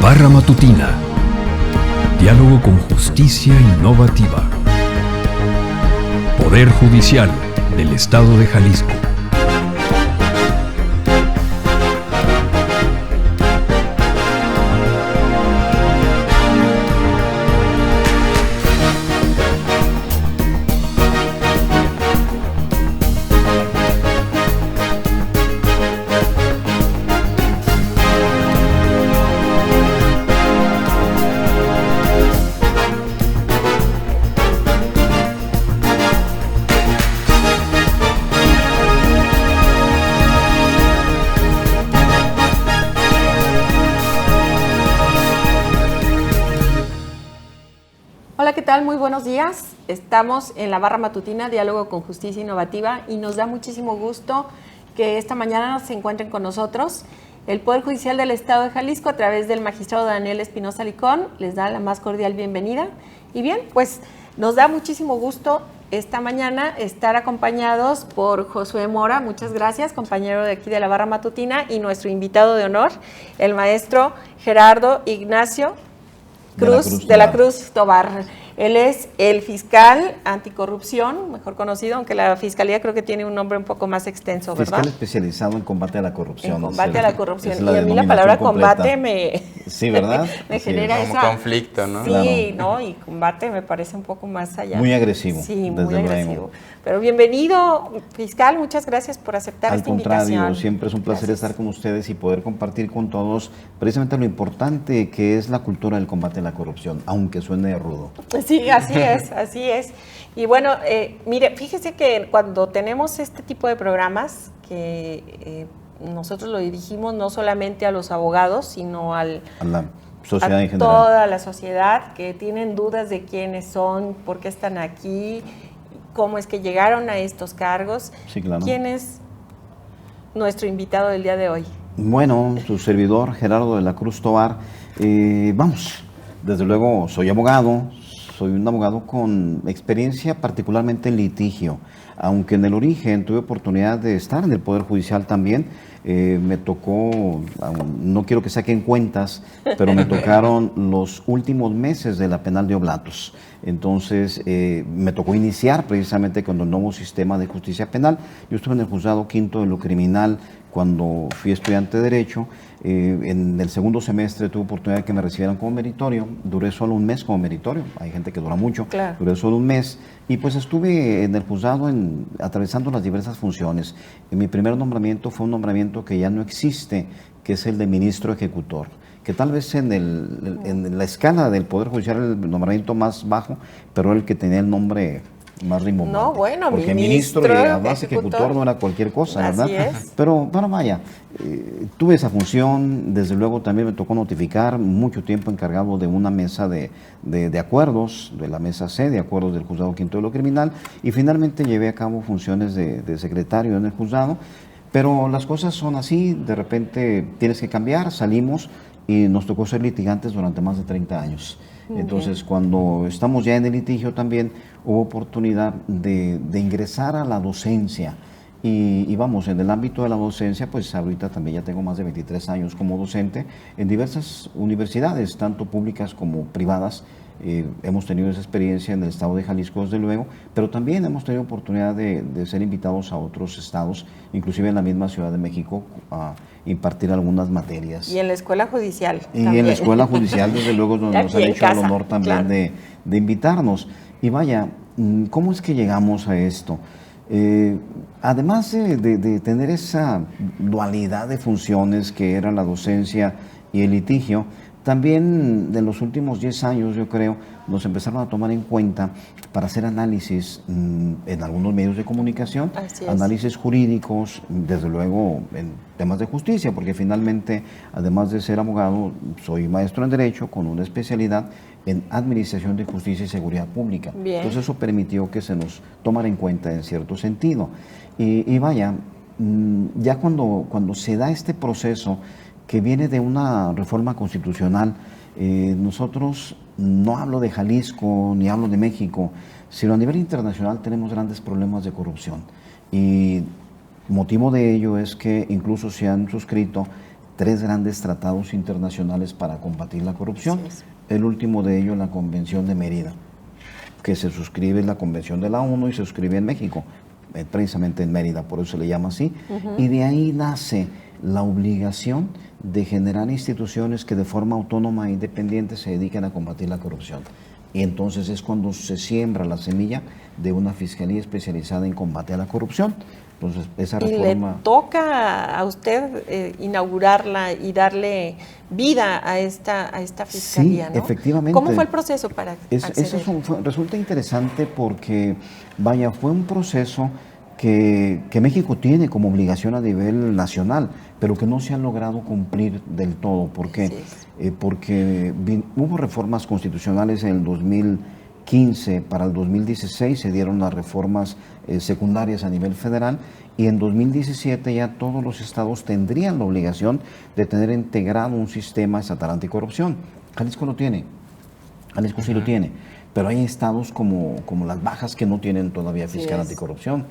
Barra Matutina. Diálogo con justicia innovativa. Poder Judicial del Estado de Jalisco. Hola, ¿qué tal? Muy buenos días. Estamos en la Barra Matutina, Diálogo con Justicia Innovativa, y nos da muchísimo gusto que esta mañana se encuentren con nosotros el Poder Judicial del Estado de Jalisco a través del magistrado Daniel Espinosa Licón. Les da la más cordial bienvenida. Y bien, pues nos da muchísimo gusto esta mañana estar acompañados por Josué Mora. Muchas gracias, compañero de aquí de la Barra Matutina, y nuestro invitado de honor, el maestro Gerardo Ignacio de la Cruz Tobar. Él es el fiscal anticorrupción, mejor conocido, aunque la fiscalía creo que tiene un nombre un poco más extenso, ¿verdad? Fiscal especializado en combate a la corrupción. En combate a la corrupción. Y a mí la palabra completa. combate me, sí, ¿verdad? me genera como esa... conflicto, ¿no? Sí, Claro. ¿no? Y combate me parece un poco más allá. Muy agresivo. Sí, desde muy agresivo. luego. Pero bienvenido, fiscal, muchas gracias por aceptar Al esta contrario, invitación. siempre es un placer Gracias. estar con ustedes y poder compartir con todos precisamente lo importante que es la cultura del combate a la corrupción, aunque suene rudo. Sí, así es, así es. Y bueno, mire, fíjese que cuando tenemos este tipo de programas, que nosotros lo dirigimos no solamente a los abogados, sino A la sociedad en a general. toda la sociedad que tienen dudas de quiénes son, por qué están aquí, cómo es que llegaron a estos cargos. Sí, claro. ¿Quién es nuestro invitado del día de hoy? Bueno, su servidor, Gerardo de la Cruz Tobar. Vamos, desde luego soy un abogado con experiencia particularmente en litigio, aunque en el origen tuve oportunidad de estar en el Poder Judicial también. Me tocó, no quiero que saquen cuentas, pero me tocaron los últimos meses de la penal de Oblatos. Entonces, me tocó iniciar precisamente con el nuevo sistema de justicia penal. Yo estuve en el juzgado quinto de lo criminal cuando fui estudiante de Derecho. En el segundo semestre tuve oportunidad de que me recibieran como meritorio. Duré solo un mes como meritorio. Hay gente que dura mucho. Claro. Duré solo un mes. Y pues estuve en el juzgado atravesando las diversas funciones. Mi primer nombramiento fue un nombramiento que ya no existe, que es el de ministro ejecutor, que tal vez en la escala del Poder Judicial el nombramiento más bajo, pero el que tenía el nombre más rimbombante. No, bueno, porque ministro ministro y además ejecutor ejecutor no era cualquier cosa, Así ¿verdad? es. Pero bueno, vaya, tuve esa función. Desde luego también me tocó notificar, mucho tiempo encargado de una mesa de acuerdos, de la mesa C de acuerdos del juzgado quinto de lo criminal, y finalmente llevé a cabo funciones de secretario en el juzgado. Pero las cosas son así, de repente tienes que cambiar, salimos y nos tocó ser litigantes durante más de 30 años. Entonces, cuando estamos ya en el litigio también hubo oportunidad de ingresar a la docencia. Y vamos, en el ámbito de la docencia, pues ahorita también ya tengo más de 23 años como docente en diversas universidades, tanto públicas como privadas. Hemos tenido esa experiencia en el estado de Jalisco, desde luego, pero también hemos tenido oportunidad de ser invitados a otros estados, inclusive en la misma Ciudad de México, a impartir algunas materias. Y en la escuela judicial. Y también. en la escuela judicial, desde luego, donde nos Aquí han en hecho el casa, honor también claro. de invitarnos. Y vaya, ¿cómo es que llegamos a esto? Además de tener esa dualidad de funciones que era la docencia y el litigio, también en los últimos 10 años, yo creo, nos empezaron a tomar en cuenta para hacer análisis en algunos medios de comunicación, Así es. análisis jurídicos, desde luego en temas de justicia, porque finalmente, además de ser abogado, soy maestro en Derecho con una especialidad en Administración de Justicia y Seguridad Pública. Bien. Entonces eso permitió que se nos tomara en cuenta en cierto sentido. Y vaya, ya cuando se da este proceso que viene de una reforma constitucional, nosotros, no hablo de Jalisco ni hablo de México, sino a nivel internacional tenemos grandes problemas de corrupción. Y motivo de ello es que incluso se han suscrito 3 grandes tratados internacionales para combatir la corrupción. Así es. El último de ellos, la Convención de Mérida, que se suscribe en la Convención de la ONU y se suscribe en México, precisamente en Mérida, por eso se le llama así. Y de ahí nace la obligación de generar instituciones que de forma autónoma e independiente se dediquen a combatir la corrupción. Y entonces es cuando se siembra la semilla de una fiscalía especializada en combate a la corrupción. Entonces, esa reforma... Y le toca a usted inaugurarla y darle vida a esta fiscalía, Sí, ¿no? efectivamente. ¿Cómo fue el proceso para acceder? Resulta interesante porque, vaya, fue un proceso que México tiene como obligación a nivel nacional, pero que no se ha logrado cumplir del todo. ¿Por qué? Porque hubo reformas constitucionales en el 2015, para el 2016 se dieron las reformas secundarias a nivel federal, y en 2017 ya todos los estados tendrían la obligación de tener integrado un sistema estatal anticorrupción. Jalisco lo tiene, Jalisco sí lo tiene, pero hay estados como Las Bajas que no tienen todavía fiscal anticorrupción.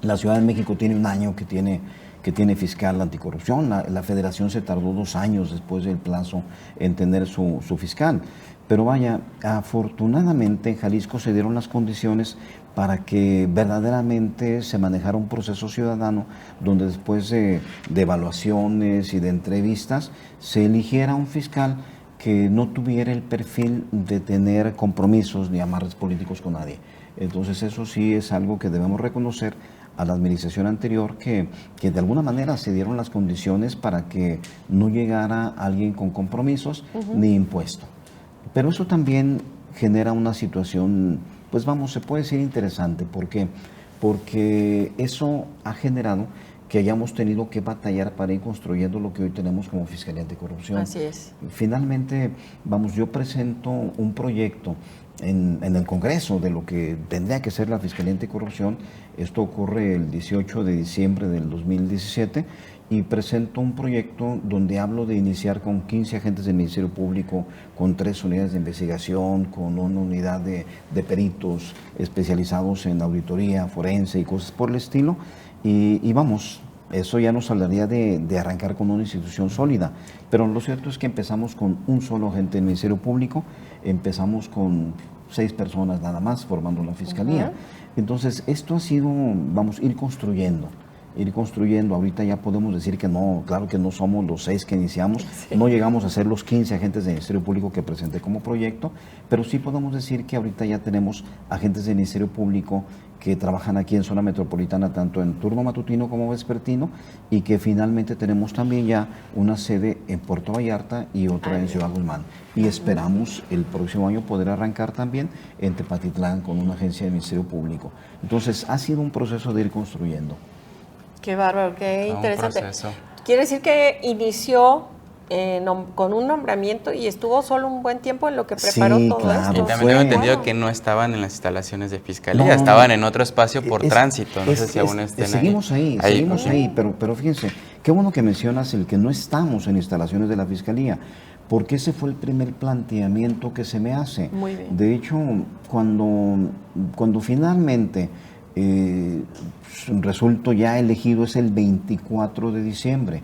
La Ciudad de México tiene un año que tiene fiscal anticorrupción. La Federación se tardó 2 años después del plazo en tener su fiscal. Pero vaya, afortunadamente en Jalisco se dieron las condiciones para que verdaderamente se manejara un proceso ciudadano donde después de evaluaciones y de entrevistas se eligiera un fiscal que no tuviera el perfil de tener compromisos ni amarres políticos con nadie. Entonces eso sí es algo que debemos reconocer a la administración anterior, que de alguna manera se dieron las condiciones para que no llegara alguien con compromisos ni impuesto. Pero eso también genera una situación, pues vamos, se puede decir interesante. ¿Por qué? Porque eso ha generado que hayamos tenido que batallar para ir construyendo lo que hoy tenemos como Fiscalía Anticorrupción. Así es. Finalmente, vamos, yo presento un proyecto en el Congreso de lo que tendría que ser la Fiscalía Anticorrupción. Esto ocurre el 18 de diciembre del 2017 y presento un proyecto donde hablo de iniciar con 15 agentes del Ministerio Público, con 3 unidades de investigación, con una unidad de peritos especializados en auditoría forense y cosas por el estilo. Y vamos, eso ya nos hablaría de arrancar con una institución sólida. Pero lo cierto es que empezamos con un solo agente del Ministerio Público, empezamos con 6 personas nada más formando la Fiscalía. Entonces, esto ha sido, vamos, ir construyendo. Ahorita ya podemos decir que no, claro que no somos los 6 que iniciamos, no llegamos a ser los 15 agentes del Ministerio Público que presenté como proyecto, pero sí podemos decir que ahorita ya tenemos agentes del Ministerio Público que trabajan aquí en zona metropolitana, tanto en turno matutino como vespertino, y que finalmente tenemos también ya una sede en Puerto Vallarta y otra en Ciudad Guzmán. Y esperamos el próximo año poder arrancar también en Tepatitlán con una agencia del Ministerio Público. Entonces, ha sido un proceso de ir construyendo. Qué bárbaro, qué interesante. Quiere decir que inició con un nombramiento y estuvo solo un buen tiempo en lo que preparó todo esto. Y también tengo entendido que no estaban en las instalaciones de Fiscalía, estaban en otro espacio por tránsito. No sé si aún estén seguimos ahí. Seguimos ahí, pero fíjense, qué bueno que mencionas el que no estamos en instalaciones de la Fiscalía, porque ese fue el primer planteamiento que se me hace. Muy bien. De hecho, cuando finalmente resulto ya elegido es el 24 de diciembre.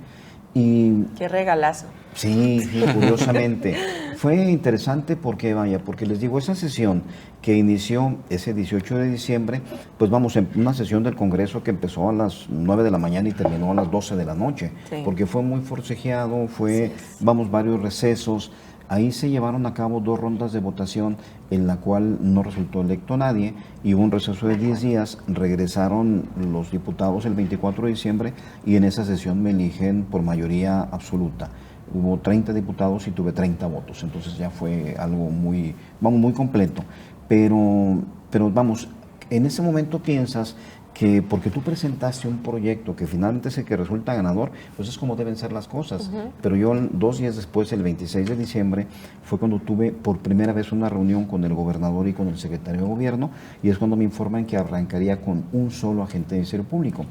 Y qué regalazo. Sí, curiosamente. Fue interesante porque les digo, esa sesión que inició ese 18 de diciembre, pues vamos, en una sesión del Congreso que empezó a las 9 de la mañana y terminó a las 12 de la noche, porque fue muy forcejeado, varios recesos. Ahí se llevaron a cabo 2 rondas de votación en la cual no resultó electo nadie y hubo un receso de 10 días, regresaron los diputados el 24 de diciembre y en esa sesión me eligen por mayoría absoluta. Hubo 30 diputados y tuve 30 votos, entonces ya fue algo muy completo. Pero vamos, en ese momento piensas que porque tú presentaste un proyecto que finalmente es el que resulta ganador, pues es como deben ser las cosas. Pero yo 2 días después, el 26 de diciembre, fue cuando tuve por primera vez una reunión con el gobernador y con el secretario de gobierno, y es cuando me informan que arrancaría con un solo agente del Ministerio Público.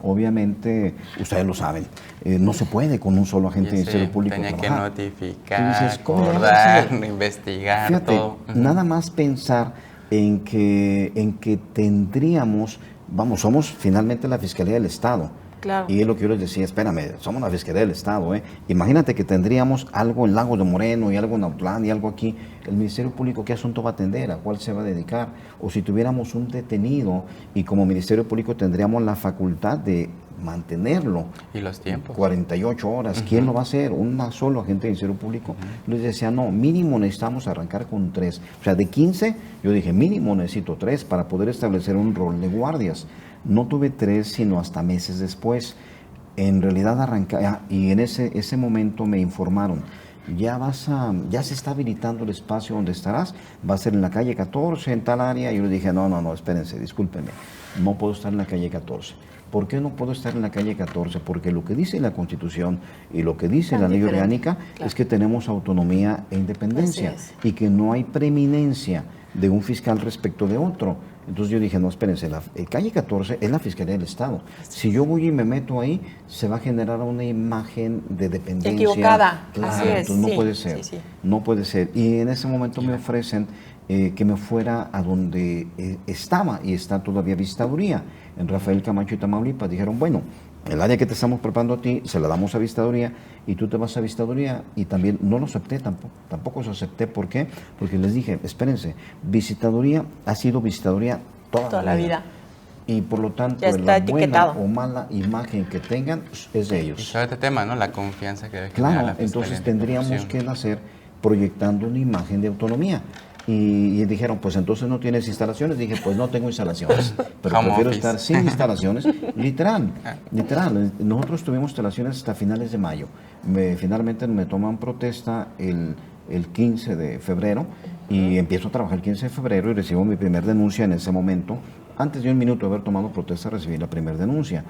Obviamente, ustedes lo saben, no se puede con un solo agente del Ministerio Público trabajar. Tenía que notificar, acordar, investigar, fíjate, todo. Nada más pensar en que tendríamos, somos finalmente la Fiscalía del Estado, Claro. Y es lo que yo les decía, espérame, somos la Fiscalía del Estado, ¿eh? Imagínate que tendríamos algo en Lagos de Moreno y algo en Autlán y algo aquí. El Ministerio Público, ¿qué asunto va a atender? ¿A cuál se va a dedicar? O si tuviéramos un detenido y como Ministerio Público tendríamos la facultad de mantenerlo. Y los tiempos. 48 horas. ¿Quién lo va a hacer? ¿Un solo agente del Ministerio Público? Les decía, no, mínimo necesitamos arrancar con 3. O sea, de 15, yo dije, mínimo necesito 3 para poder establecer un rol de guardias. No tuve 3, sino hasta meses después. En realidad arranca, y en ese momento me informaron, ya se está habilitando el espacio donde estarás, va a ser en la calle 14, en tal área. Y yo le dije, no, espérense, discúlpenme, no puedo estar en la calle 14. ¿Por qué no puedo estar en la calle 14? Porque lo que dice la Constitución y lo que dice la ley orgánica es que tenemos autonomía e independencia y que no hay preeminencia de un fiscal respecto de otro. Entonces yo dije, no, espérense, la calle 14 es la Fiscalía del Estado. Si yo voy y me meto ahí, se va a generar una imagen de dependencia. Equivocada. Claro, Así es. entonces no puede ser. No puede ser. Y en ese momento me ofrecen que me fuera a donde estaba y está todavía Vistaduría, en Rafael Camacho y Tamaulipas. Dijeron, bueno, el área que te estamos preparando a ti, se la damos a Vistaduría y tú te vas a Vistaduría. Y también no lo acepté, tampoco lo acepté. ¿Por qué? Porque les dije, espérense, Visitaduría ha sido Visitaduría toda la vida. Y por lo tanto, la buena o mala imagen que tengan es de ellos. Y sobre este tema, ¿no? La confianza que debe generar la Fiscalía. Entonces tendríamos que nacer proyectando una imagen de autonomía. Y dijeron, pues entonces no tienes instalaciones. Dije, pues no tengo instalaciones, pero prefiero estar sin instalaciones. Literal. Nosotros tuvimos instalaciones hasta finales de mayo. Finalmente me toman protesta el 15 de febrero y empiezo a trabajar el 15 de febrero y recibo mi primer denuncia en ese momento. Antes de un minuto de haber tomado protesta recibí la primera denuncia.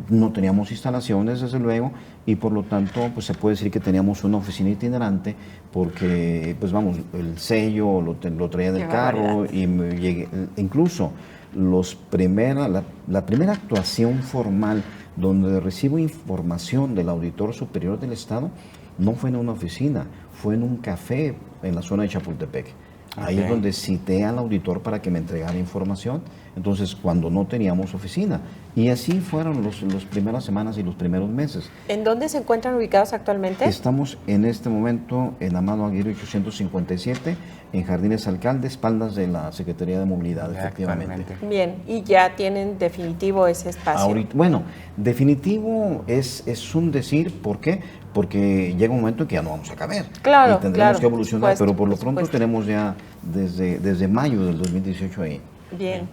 No teníamos instalaciones, desde luego, y por lo tanto, pues se puede decir que teníamos una oficina itinerante, porque, pues vamos, el sello lo traía del carro y me llegué, incluso la primera actuación formal donde recibo información del Auditor Superior del Estado no fue en una oficina, fue en un café en la zona de Chapultepec. Ahí es donde cité al auditor para que me entregara información, entonces cuando no teníamos oficina. Y así fueron las primeras semanas y los primeros meses. ¿En dónde se encuentran ubicados actualmente? Estamos en este momento en Amado Aguirre 857, en Jardines Alcalde, espaldas de la Secretaría de Movilidad, efectivamente. Bien, y ya tienen definitivo ese espacio. Ahorita, bueno, definitivo es un decir, ¿por qué? Porque llega un momento en que ya no vamos a caber. Claro, y tendremos que evolucionar, pero por lo pronto tenemos ya desde mayo del 2018 ahí. Bien,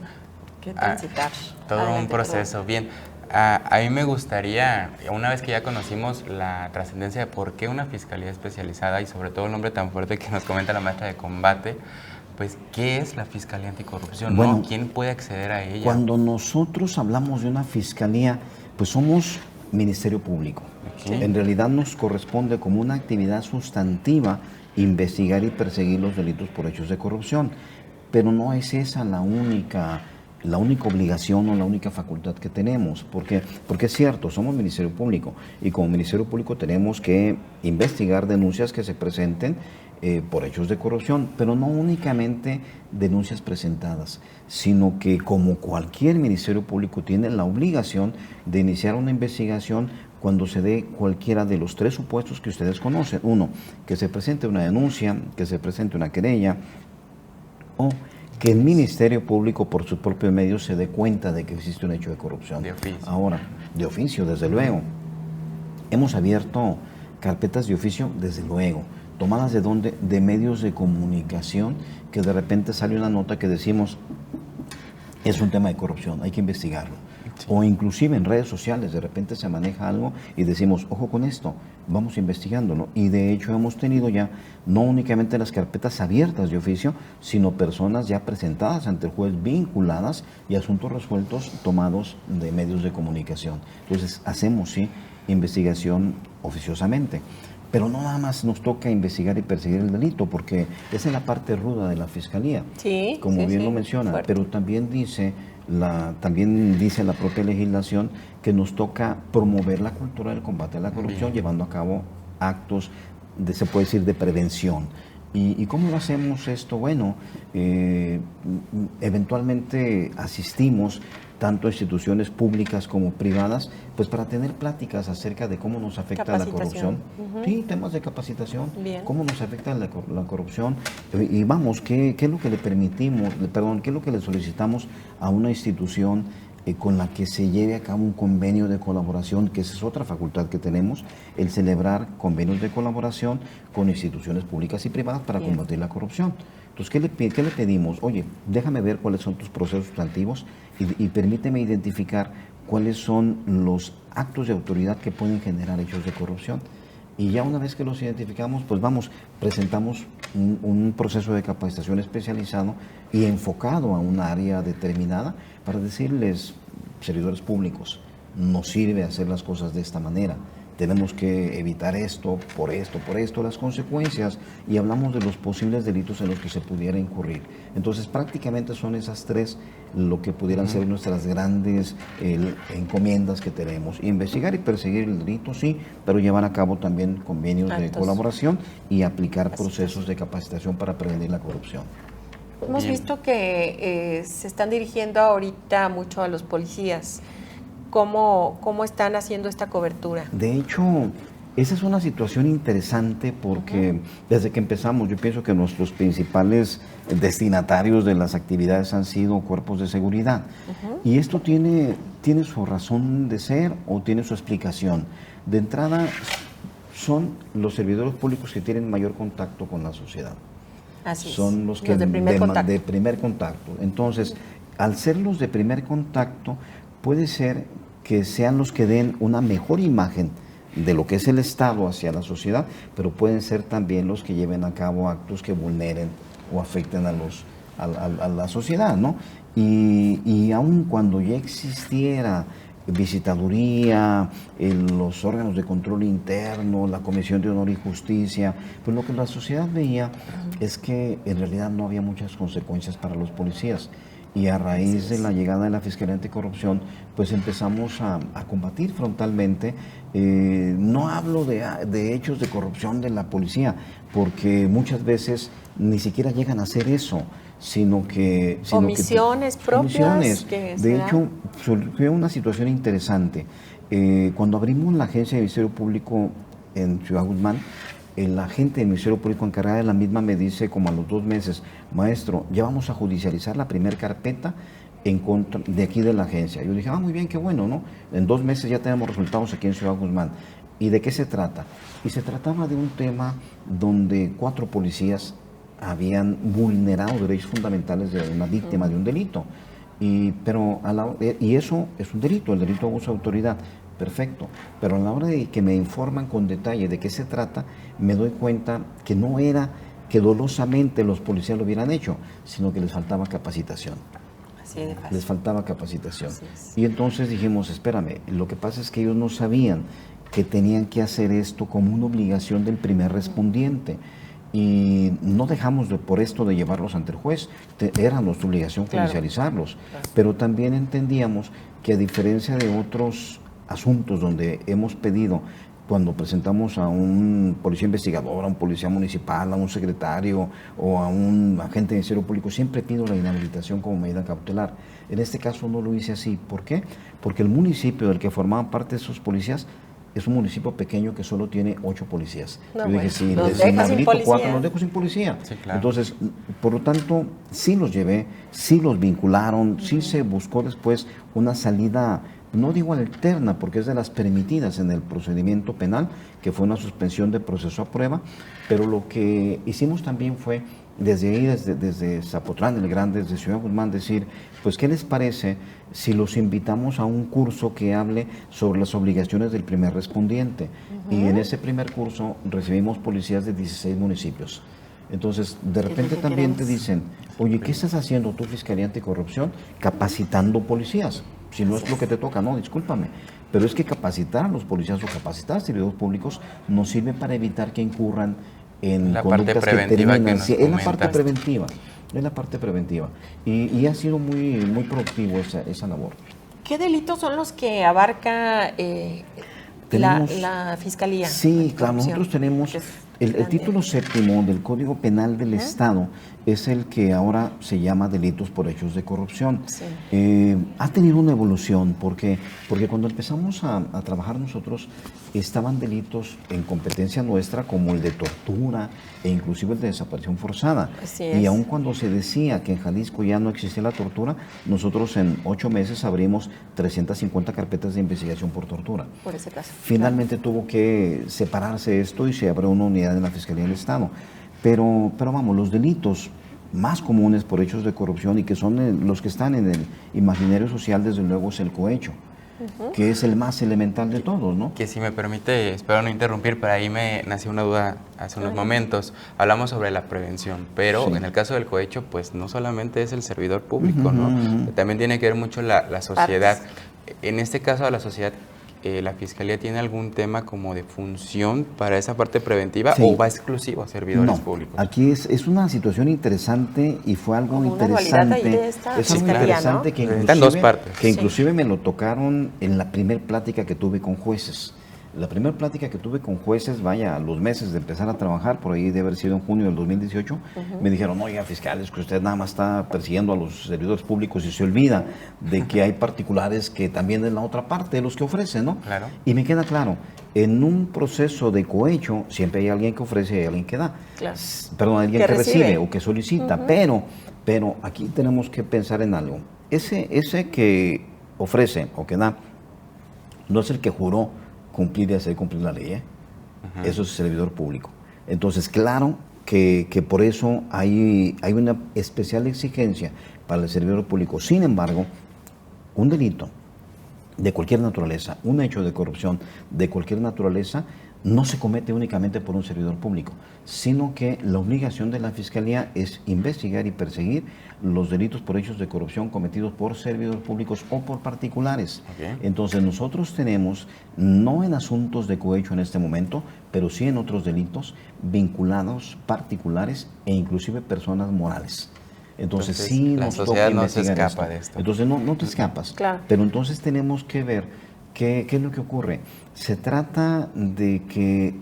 qué transitar. Todo adelante, un proceso, bien. A mí me gustaría, una vez que ya conocimos la trascendencia de por qué una fiscalía especializada y sobre todo el nombre tan fuerte que nos comenta la maestra de combate, pues, ¿qué es la Fiscalía Anticorrupción? Bueno, ¿no? ¿Quién puede acceder a ella? Cuando nosotros hablamos de una fiscalía, pues somos Ministerio Público. En realidad nos corresponde como una actividad sustantiva investigar y perseguir los delitos por hechos de corrupción, pero no es esa la única obligación o la única facultad que tenemos. ¿Por qué? Porque es cierto, somos Ministerio Público y como Ministerio Público tenemos que investigar denuncias que se presenten por hechos de corrupción, pero no únicamente denuncias presentadas, sino que como cualquier Ministerio Público tiene la obligación de iniciar una investigación cuando se dé cualquiera de los 3 supuestos que ustedes conocen. Uno, que se presente una denuncia, que se presente una querella, o que el Ministerio Público por sus propios medios se dé cuenta de que existe un hecho de corrupción. De oficio. Ahora, de oficio, desde luego. Hemos abierto carpetas de oficio, desde luego. ¿Tomadas de dónde? De medios de comunicación, que de repente sale una nota que decimos, es un tema de corrupción, hay que investigarlo. Sí. O inclusive en redes sociales, de repente se maneja algo y decimos, ojo con esto, vamos investigándolo. Y de hecho hemos tenido ya, no únicamente las carpetas abiertas de oficio, sino personas ya presentadas ante el juez vinculadas y asuntos resueltos tomados de medios de comunicación. Entonces hacemos, sí, investigación oficiosamente. Pero no nada más nos toca investigar y perseguir el delito, porque esa es la parte ruda de la Fiscalía, como bien lo menciona, fuerte. Pero también dice la propia legislación que nos toca promover la cultura del combate a la corrupción, llevando a cabo actos, se puede decir, de prevención. ¿Y cómo lo hacemos esto? Bueno, eventualmente asistimos tanto instituciones públicas como privadas, pues para tener pláticas acerca de cómo nos afecta la corrupción. Sí, temas de capacitación, cómo nos afecta la corrupción, y vamos, ¿qué es lo que le permitimos, qué es lo que le solicitamos a una institución con la que se lleve a cabo un convenio de colaboración, que esa es otra facultad que tenemos, el celebrar convenios de colaboración con instituciones públicas y privadas para combatir la corrupción. Entonces, ¿qué le pedimos? Oye, déjame ver cuáles son tus procesos sustantivos y permíteme identificar cuáles son los actos de autoridad que pueden generar hechos de corrupción. Y ya una vez que los identificamos, pues presentamos un proceso de capacitación especializado y enfocado a un área determinada para decirles, servidores públicos, nos sirve hacer las cosas de esta manera. Tenemos que evitar esto, las consecuencias, y hablamos de los posibles delitos en los que se pudiera incurrir. Entonces, prácticamente son esas tres lo que pudieran ser nuestras grandes encomiendas que tenemos. Investigar y perseguir el delito, sí, pero llevar a cabo también convenios de colaboración y aplicar procesos de capacitación para prevenir la corrupción. Hemos visto que se están dirigiendo ahorita mucho a los policías. ¿Cómo están haciendo esta cobertura? De hecho, esa es una situación interesante porque desde que empezamos, yo pienso que nuestros principales destinatarios de las actividades han sido cuerpos de seguridad. Y esto tiene su razón de ser o tiene su explicación. De entrada, son los servidores públicos que tienen mayor contacto con la sociedad. Así son los que de primer contacto. Entonces, al ser los de primer contacto, puede ser que sean los que den una mejor imagen de lo que es el Estado hacia la sociedad, pero pueden ser también los que lleven a cabo actos que vulneren o afecten a la sociedad, ¿no? Y aun cuando ya existiera visitaduría, los órganos de control interno, la Comisión de Honor y Justicia, pues lo que la sociedad veía es que en realidad no había muchas consecuencias para los policías. Y a raíz de la llegada de la Fiscalía Anticorrupción, pues empezamos a combatir frontalmente. No hablo de hechos de corrupción de la policía, porque muchas veces ni siquiera llegan a hacer eso, sino que... Omisiones propias. De hecho, surgió una situación interesante. Cuando abrimos la agencia de Ministerio Público en Ciudad Guzmán, el agente del Ministerio Público encargado de la misma me dice como a los 2 meses, maestro, ya vamos a judicializar la primera carpeta en contra de aquí de la agencia. Yo dije, muy bien, qué bueno, ¿no? En 2 meses ya tenemos resultados aquí en Ciudad Guzmán. ¿Y de qué se trata? Y se trataba de un tema donde 4 policías habían vulnerado derechos fundamentales de una víctima de un delito. Y eso es un delito, el delito de abuso de autoridad. Perfecto, pero a la hora de que me informan con detalle de qué se trata, me doy cuenta que no era que dolosamente los policías lo hubieran hecho, sino que les faltaba capacitación. Así de fácil. Les faltaba capacitación. Y entonces dijimos, espérame, lo que pasa es que ellos no sabían que tenían que hacer esto como una obligación del primer respondiente. Y no dejamos por esto de llevarlos ante el juez, era nuestra obligación judicializarlos. Claro. Pero también entendíamos que a diferencia de otros asuntos donde hemos pedido, cuando presentamos a un policía investigador, a un policía municipal, a un secretario o a un agente de Ministerio Público, siempre pido la inhabilitación como medida cautelar. En este caso no lo hice así. ¿Por qué? Porque el municipio del que formaban parte de esos policías es un municipio pequeño que solo tiene 8 policías. Yo dije, si inhabilito 4, los dejo sin policía. Sí, claro. Entonces, por lo tanto, sí los llevé, sí los vincularon, sí se buscó después una salida, no digo alterna, porque es de las permitidas en el procedimiento penal, que fue una suspensión de proceso a prueba, pero lo que hicimos también fue, desde ahí, desde Zapotlán el Grande, desde Ciudad Guzmán, decir, pues, ¿qué les parece si los invitamos a un curso que hable sobre las obligaciones del primer respondiente? Y en ese primer curso recibimos policías de 16 municipios. Entonces, de repente también te dicen, oye, ¿qué estás haciendo tú, Fiscalía Anticorrupción, capacitando policías? Si no es lo que te toca, no, discúlpame. Pero es que capacitar a los policías o capacitar a servidores públicos nos sirve para evitar que incurran en la parte preventiva que nos es la parte preventiva. Es la parte preventiva. Y ha sido muy productivo esa labor. ¿Qué delitos son los que abarca la Fiscalía? Sí, claro, nosotros El título séptimo del Código Penal del Estado es el que ahora se llama delitos por hechos de corrupción. Sí. Ha tenido una evolución porque cuando empezamos a trabajar nosotros estaban delitos en competencia nuestra como el de tortura e inclusive el de desaparición forzada. Así es. Y aun cuando se decía que en Jalisco ya no existía la tortura, nosotros en 8 meses abrimos 350 carpetas de investigación por tortura. Por ese caso. Finalmente tuvo que separarse esto y se abrió una unidad en la Fiscalía del Estado. Pero vamos, los delitos más comunes por hechos de corrupción y que son los que están en el imaginario social, desde luego, es el cohecho, que es el más elemental de todos, ¿no? Que si me permite, espero no interrumpir, pero ahí me nació una duda hace unos momentos. Hablamos sobre la prevención, pero Sí. en el caso del cohecho, pues no solamente es el servidor público, ¿no? También tiene que ver mucho la sociedad. En este caso, a la sociedad, ¿la Fiscalía tiene algún tema como de función para esa parte preventiva Sí. o va exclusivo a servidores No, públicos? aquí es una situación interesante y fue algo Como una dualidad interesante. ahí de esta Es algo fiscalía, interesante ¿no? que Está en dos partes. que inclusive me lo tocaron en la primer plática que tuve con jueces. La primera plática que tuve con jueces, vaya, a los meses de empezar a trabajar, por ahí de haber sido en junio del 2018, me dijeron, oiga, fiscal, es que usted nada más está persiguiendo a los servidores públicos y se olvida de que hay particulares que también es la otra parte de los que ofrecen, ¿no? Claro. Y me queda claro, en un proceso de cohecho siempre hay alguien que ofrece y hay alguien que da. Claro. Perdón, alguien Que que recibe recibe. o que solicita, pero aquí tenemos que pensar en algo. Ese que ofrece o que da no es el que juró cumplir y hacer cumplir la ley, ¿eh? Eso es servidor público. Entonces, claro que por eso hay una especial exigencia para el servidor público. Sin embargo, un delito de cualquier naturaleza, un hecho de corrupción de cualquier naturaleza, no se comete únicamente por un servidor público, sino que la obligación de la Fiscalía es investigar y perseguir los delitos por hechos de corrupción cometidos por servidores públicos o por particulares. Ok. Entonces nosotros tenemos, no en asuntos de cohecho en este momento, pero sí en otros delitos vinculados particulares e inclusive personas morales. Entonces sí la nos toca sociedad no se investigar escapa esto. de esto. Entonces no te escapas. Claro. Pero entonces tenemos que ver qué es lo que ocurre. Se trata de que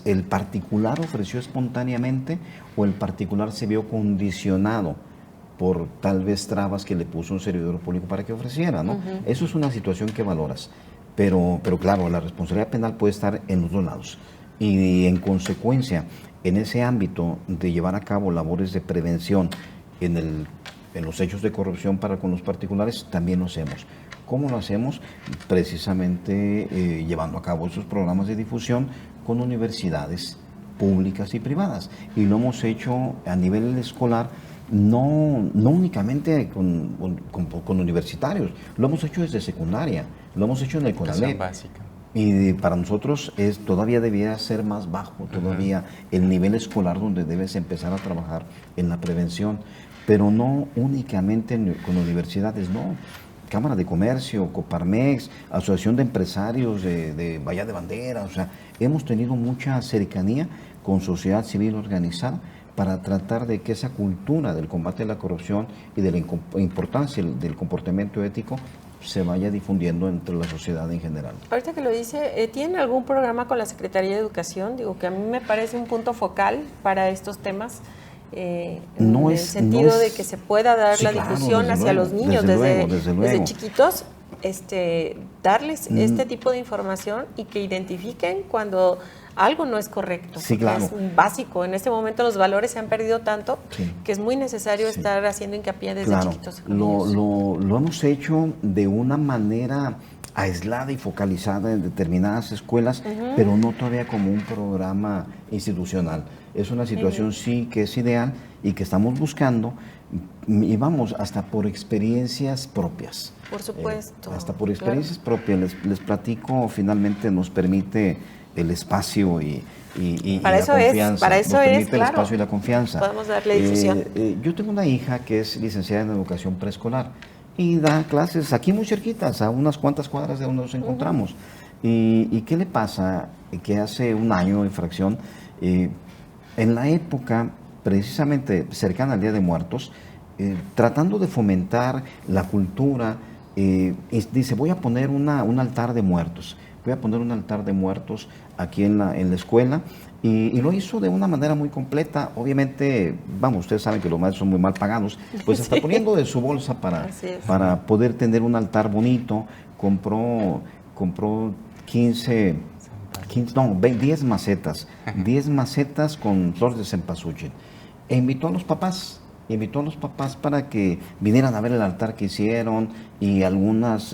el particular ofreció espontáneamente o el particular se vio condicionado por tal vez trabas que le puso un servidor público para que ofreciera, ¿no? Eso es una situación que valoras. Pero claro, la responsabilidad penal puede estar en los dos lados. Y en consecuencia, en ese ámbito de llevar a cabo labores de prevención en los hechos de corrupción para con los particulares, también lo hacemos. ¿Cómo lo hacemos? Precisamente llevando a cabo esos programas de difusión con universidades públicas y privadas. Y lo hemos hecho a nivel escolar, no únicamente con universitarios, lo hemos hecho desde secundaria, lo hemos hecho en el Educación CONALEP. básica. Y para nosotros todavía debía ser más bajo, todavía el nivel escolar donde debes empezar a trabajar en la prevención, pero no únicamente con universidades, no. Cámara de Comercio, Coparmex, Asociación de Empresarios de Bahía de Bandera, o sea, hemos tenido mucha cercanía con sociedad civil organizada para tratar de que esa cultura del combate a la corrupción y de la importancia del comportamiento ético se vaya difundiendo entre la sociedad en general. Ahorita que lo dice, ¿tienen algún programa con la Secretaría de Educación? Digo que a mí me parece un punto focal para estos temas, en el sentido de que se pueda dar Sí, la claro, difusión desde hacia luego, los niños desde desde luego. chiquitos, darles este tipo de información y que identifiquen cuando algo no es correcto. Sí, porque claro. es básico. En este momento los valores se han perdido tanto Sí. que es muy necesario Sí. estar haciendo hincapié desde Claro, chiquitos. con ellos. lo hemos hecho de una manera aislada y focalizada en determinadas escuelas, pero no todavía como un programa institucional. Es una situación sí que es ideal y que estamos buscando, y vamos, hasta por experiencias propias. Por supuesto. Hasta por experiencias propias. Les platico, finalmente nos permite el espacio y Para la eso es, confianza. para eso nos es, permite el claro. espacio y la confianza. Podemos darle difusión. Yo tengo una hija que es licenciada en educación preescolar y da clases aquí muy cerquitas, a unas cuantas cuadras de donde nos encontramos. ¿Y qué le pasa? Que hace un año en fracción, en la época precisamente cercana al Día de Muertos, tratando de fomentar la cultura, dice, voy a poner un altar de muertos. Voy a poner un altar de muertos aquí en la escuela Y lo hizo de una manera muy completa. Obviamente, vamos, ustedes saben que los maestros son muy mal pagados, pues hasta poniendo de su bolsa para poder tener un altar bonito, compró 10 macetas, 10 macetas con flores de cempasúchil. E invitó a los papás para que vinieran a ver el altar que hicieron y algunas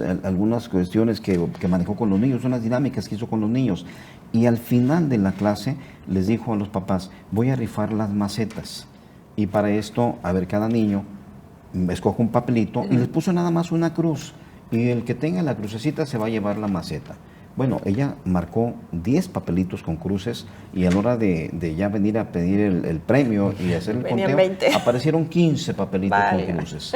cuestiones que manejó con los niños, unas dinámicas que hizo con los niños. Y al final de la clase les dijo a los papás, voy a rifar las macetas. Y para esto, a ver, cada niño escoge un papelito y les puso nada más una cruz. Y el que tenga la crucecita se va a llevar la maceta. Bueno, ella marcó 10 papelitos con cruces y a la hora de ya venir a pedir el premio y hacer el conteo, 20. aparecieron 15 papelitos con cruces.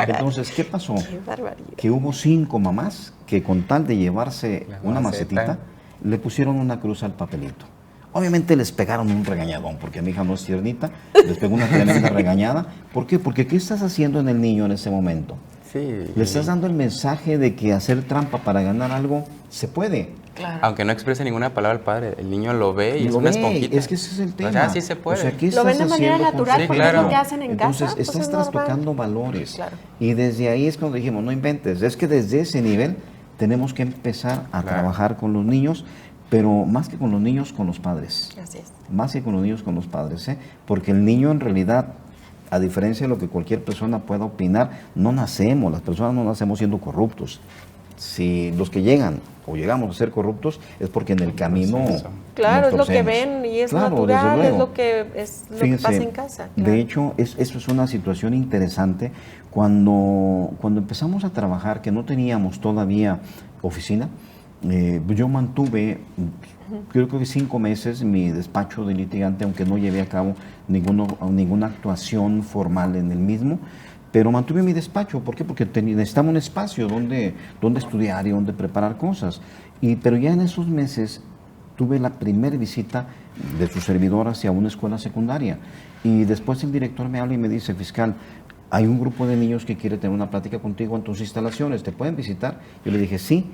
Entonces, ¿qué pasó? Qué barbaridad. Que hubo 5 mamás que con tal de llevarse una macetita, le pusieron una cruz al papelito. Obviamente les pegaron un regañadón, porque mi hija no es tiernita, les pegó una tremenda regañada. ¿Por qué? Porque ¿qué estás haciendo en el niño en ese momento? Sí. Le estás dando el mensaje de que hacer trampa para ganar algo se puede. Claro. Aunque no exprese ninguna palabra el padre, el niño lo ve y Y es lo una ve, esponjita. es que ese es el tema. O sea, sí se puede. O sea, ¿qué Lo ven de estás manera haciendo con natural su porque es lo hijo? que hacen en Entonces, casa, pues estás es normal. trastocando valores. Claro. Y desde ahí es cuando dijimos, no inventes. Es que desde ese nivel tenemos que empezar a trabajar con los niños, pero más que con los niños, con los padres. Así es. Más que con los niños, con los padres. Porque el niño en realidad, a diferencia de lo que cualquier persona pueda opinar, las personas no nacemos siendo corruptos. Si los que llegan o llegamos a ser corruptos es porque en el camino Claro, nos es lo que torcemos. ven y es Claro, natural, desde es luego. lo que Fíjense, pasa en casa. Claro. De hecho, eso es una situación interesante. Cuando empezamos a trabajar, que no teníamos todavía oficina, yo mantuve, creo que 5 meses, mi despacho de litigante, aunque no llevé a cabo ninguna actuación formal en el mismo, pero mantuve mi despacho. ¿Por qué? Porque necesitaba un espacio donde estudiar y donde preparar cosas. Pero ya en esos meses tuve la primera visita de su servidor hacia una escuela secundaria. Y después el director me habla y me dice, fiscal, hay un grupo de niños que quiere tener una plática contigo en tus instalaciones, ¿te pueden visitar? Yo le dije, sí,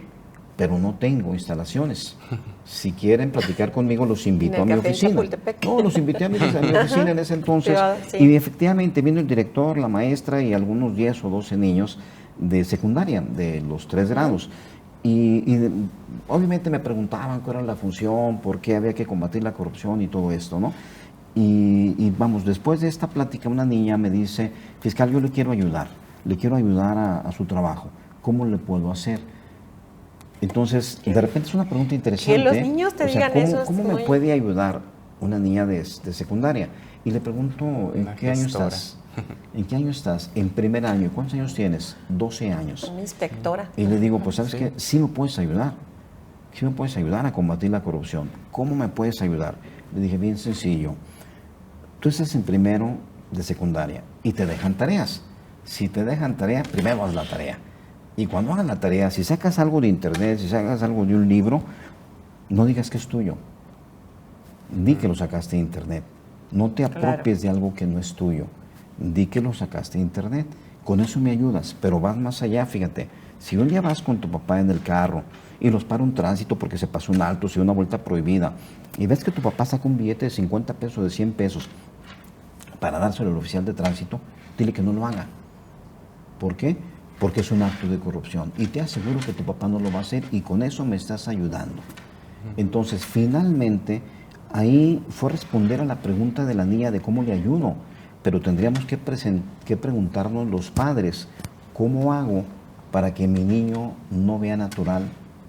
pero no tengo instalaciones. Si quieren platicar conmigo, los invito a mi oficina. No, los invité a mi oficina en ese entonces. Sí. Y efectivamente vino el director, la maestra y algunos 10 o 12 niños de secundaria, de los 3 grados. Y obviamente me preguntaban cuál era la función, por qué había que combatir la corrupción y todo esto, ¿no? Y vamos, después de esta plática, una niña me dice, fiscal, yo le quiero ayudar a su trabajo. ¿Cómo le puedo hacer? Entonces, de repente es una pregunta interesante. Que los niños te digan eso. ¿Cómo me puede ayudar una niña de secundaria? Y le pregunto, ¿en qué año estás? ¿En qué año estás? En primer año. ¿Cuántos años tienes? 12 años. Una inspectora. Y le digo, pues, ¿sabes qué? Sí me puedes ayudar. Sí me puedes ayudar a combatir la corrupción. ¿Cómo me puedes ayudar? Le dije, bien sencillo. Tú estás en primero de secundaria y te dejan tareas. Si te dejan tarea, primero haz la tarea. Y cuando hagas la tarea, si sacas algo de internet, si sacas algo de un libro, no digas que es tuyo. Di que lo sacaste de internet. No te apropies de algo que no es tuyo. Di que lo sacaste de internet. Con eso me ayudas, pero vas más allá, fíjate. Si un día vas con tu papá en el carro y los para un tránsito porque se pasó un alto, se dio una vuelta prohibida, y ves que tu papá saca un billete de 50 pesos, de 100 pesos, para dárselo al oficial de tránsito, dile que no lo haga. ¿Por qué? Porque es un acto de corrupción. Y te aseguro que tu papá no lo va a hacer y con eso me estás ayudando. Entonces, finalmente, ahí fue responder a la pregunta de la niña de cómo le ayudo. Pero tendríamos que preguntarnos los padres, ¿cómo hago para que mi niño no vea natural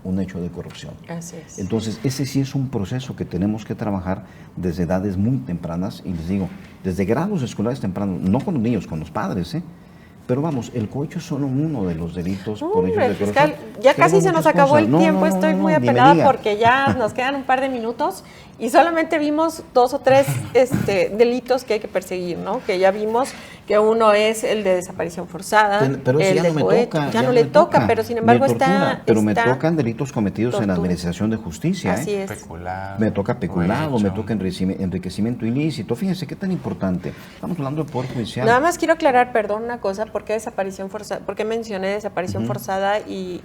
un hecho de corrupción? Así es. Entonces, ese sí es un proceso que tenemos que trabajar desde edades muy tempranas, y les digo, desde grados escolares tempranos, no con los niños, con los padres, Pero vamos, el cohecho es solo uno de los delitos por hechos de corrupción. Fiscal, ya casi se nos acabó el tiempo, estoy muy apenada porque ya nos quedan un par de minutos y solamente vimos 2 o 3 delitos que hay que perseguir, ¿no? Que ya vimos que uno es el de desaparición forzada, Pero eso el ya de no me cohecho. toca. Ya no le toca, pero sin embargo Me tortura, pero me está tocan delitos cometidos en la tortura. administración de justicia. Así es. Peculado. Me toca peculado, cohecho. me toca enriquecimiento ilícito. Fíjense qué tan importante. Estamos hablando de poder judicial. Nada más quiero aclarar, perdón, una cosa, ¿por qué desaparición forzada? ¿Por qué mencioné desaparición forzada y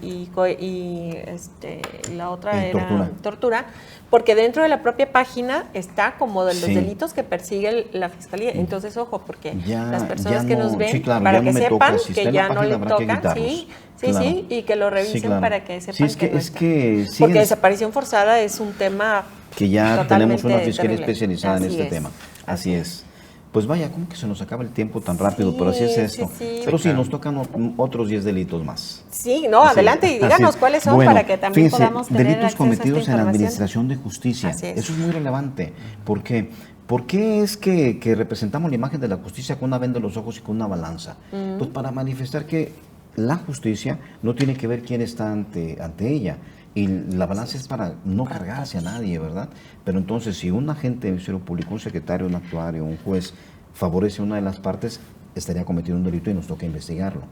la otra era tortura? Porque dentro de la propia página está como de los Sí. delitos que persigue la fiscalía. Entonces, ojo, porque Ya- las personas ya que no- nos ven, sí, claro, para ya que no me toca. sepan Si está que en la ya no página le habrá que toca, quitarlos. sí, Claro. y que lo revisen Sí, claro. para que sepan Sí, es que, no es está. que Porque siguen- desaparición forzada es un tema que ya tenemos totalmente una fiscalía terrible. especializada en Así este es. tema. Así es. Pues vaya, ¿cómo que se nos acaba el tiempo tan rápido? Sí, Pero así es sí, esto. sí. Pero sí, nos tocan otros 10 delitos más. Sí, no, Así adelante y es. díganos Así es. cuáles son Bueno, para que también fíjense, podamos tener delitos acceso a esta cometidos en la información. administración de justicia. Así es. Eso es muy relevante. ¿Por qué? ¿Por qué es que representamos la imagen de la justicia con una venda en los ojos y con una balanza? Pues para manifestar que la justicia no tiene que ver quién está ante ella. Y la balanza es para no cargarse a nadie, ¿verdad? Pero entonces, si un agente de Ministerio Público, un secretario, un actuario, un juez, favorece a una de las partes, estaría cometiendo un delito y nos toca investigarlo.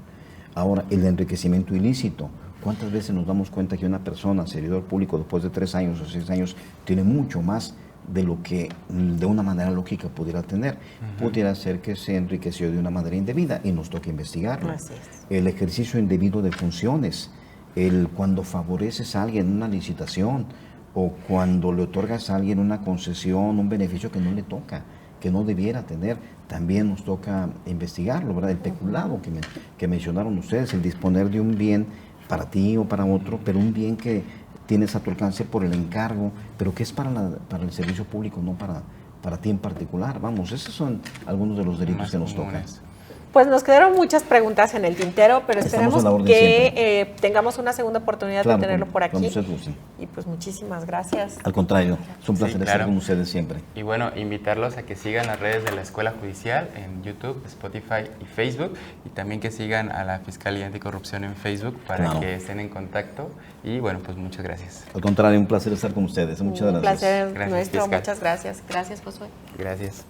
Ahora, el enriquecimiento ilícito. ¿Cuántas veces nos damos cuenta que una persona, servidor público, después de 3 años o 6 años, tiene mucho más de lo que de una manera lógica pudiera tener? Pudiera ser que se enriqueció de una manera indebida y nos toca investigarlo. Así es. El ejercicio indebido de funciones, cuando favoreces a alguien en una licitación o cuando le otorgas a alguien una concesión, un beneficio que no le toca, que no debiera tener, también nos toca investigarlo, ¿verdad? El peculado que mencionaron ustedes, el disponer de un bien para ti o para otro, pero un bien que tienes a tu alcance por el encargo, pero que es para el servicio público, no para ti en particular. Vamos, esos son algunos de los delitos Más que nos tocan. comunes. Pues nos quedaron muchas preguntas en el tintero, pero Estamos esperemos a la orden que tengamos una segunda oportunidad Claro, de tenerlo por aquí. cuando usted guste. Y pues muchísimas gracias. Al contrario, es un placer Sí, estar claro. con ustedes siempre. Y bueno, invitarlos a que sigan las redes de la Escuela Judicial en YouTube, Spotify y Facebook, y también que sigan a la Fiscalía Anticorrupción en Facebook para Claro. que estén en contacto. Y bueno, pues muchas gracias. Al contrario, un placer estar con ustedes. Muchas Un gracias. placer Gracias, nuestro. fiscal. Muchas gracias. Gracias, Josué. Gracias.